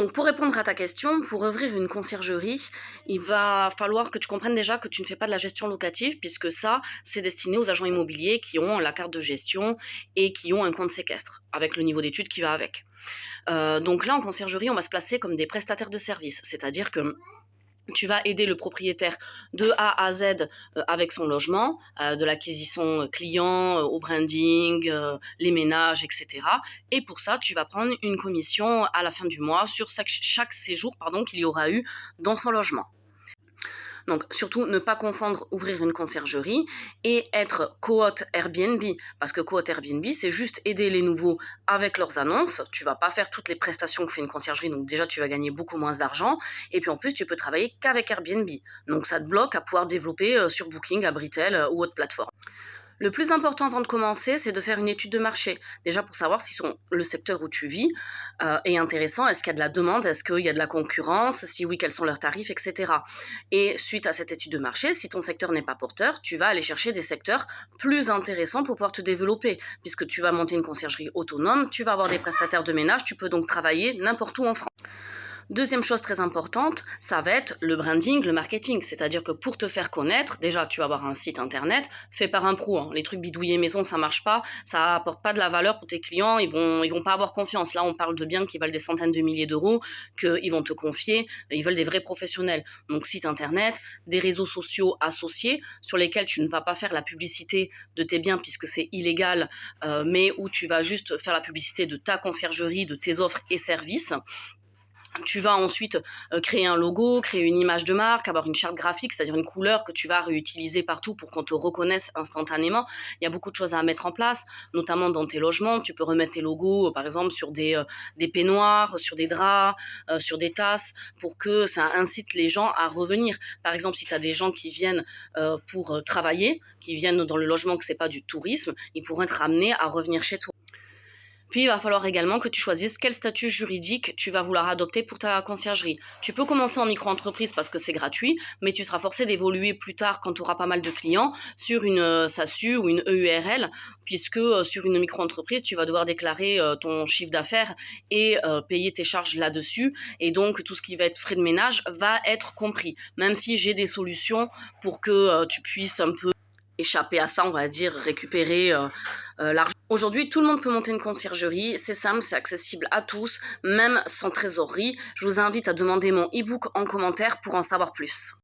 Donc pour répondre à ta question, pour ouvrir une conciergerie, il va falloir que tu comprennes déjà que tu ne fais pas de la gestion locative, puisque ça, c'est destiné aux agents immobiliers qui ont la carte de gestion et qui ont un compte séquestre, avec le niveau d'études qui va avec. Donc là, en conciergerie, on va se placer comme des prestataires de services, c'est-à-dire que tu vas aider le propriétaire de A à Z avec son logement, de l'acquisition client au branding, les ménages, etc. Et pour ça, tu vas prendre une commission à la fin du mois sur chaque séjour qu'il y aura eu dans son logement. Donc, surtout, ne pas confondre ouvrir une conciergerie et être co-hôte Airbnb. Parce que co-hôte Airbnb, c'est juste aider les nouveaux avec leurs annonces. Tu vas pas faire toutes les prestations que fait une conciergerie, donc déjà, tu vas gagner beaucoup moins d'argent. Et puis, en plus, tu peux travailler qu'avec Airbnb. Donc, ça te bloque à pouvoir développer sur Booking, Abritel ou autre plateforme. Le plus important avant de commencer, c'est de faire une étude de marché. Déjà pour savoir si le secteur où tu vis est intéressant, est-ce qu'il y a de la demande, est-ce qu'il y a de la concurrence, si oui, quels sont leurs tarifs, etc. Et suite à cette étude de marché, si ton secteur n'est pas porteur, tu vas aller chercher des secteurs plus intéressants pour pouvoir te développer, puisque tu vas monter une conciergerie autonome, tu vas avoir des prestataires de ménage, tu peux donc travailler n'importe où en France. Deuxième chose très importante, ça va être le branding, le marketing. C'est-à-dire que pour te faire connaître, déjà, tu vas avoir un site internet fait par un pro. Les trucs bidouillés maison, ça marche pas. Ça apporte pas de la valeur pour tes clients. Ils vont pas avoir confiance. Là, on parle de biens qui valent des centaines de milliers d'euros, qu'ils vont te confier. Ils veulent des vrais professionnels. Donc, site internet, des réseaux sociaux associés sur lesquels tu ne vas pas faire la publicité de tes biens puisque c'est illégal, mais où tu vas juste faire la publicité de ta conciergerie, de tes offres et services. Tu vas ensuite créer un logo, créer une image de marque, avoir une charte graphique, c'est-à-dire une couleur que tu vas réutiliser partout pour qu'on te reconnaisse instantanément. Il y a beaucoup de choses à mettre en place, notamment dans tes logements. Tu peux remettre tes logos, par exemple, sur des peignoirs, sur des draps, sur des tasses, pour que ça incite les gens à revenir. Par exemple, si tu as des gens qui viennent pour travailler, qui viennent dans le logement que c'est pas du tourisme, ils pourront être amenés à revenir chez toi. Puis, il va falloir également que tu choisisses quel statut juridique tu vas vouloir adopter pour ta conciergerie. Tu peux commencer en micro-entreprise parce que c'est gratuit, mais tu seras forcé d'évoluer plus tard quand tu auras pas mal de clients sur une SASU ou une EURL, puisque sur une micro-entreprise, tu vas devoir déclarer ton chiffre d'affaires et payer tes charges là-dessus. Et donc, tout ce qui va être frais de ménage va être compris, même si j'ai des solutions pour que tu puisses un peu échapper à ça, on va dire, récupérer l'argent. Aujourd'hui, tout le monde peut monter une conciergerie, c'est simple, c'est accessible à tous, même sans trésorerie. Je vous invite à demander mon e-book en commentaire pour en savoir plus.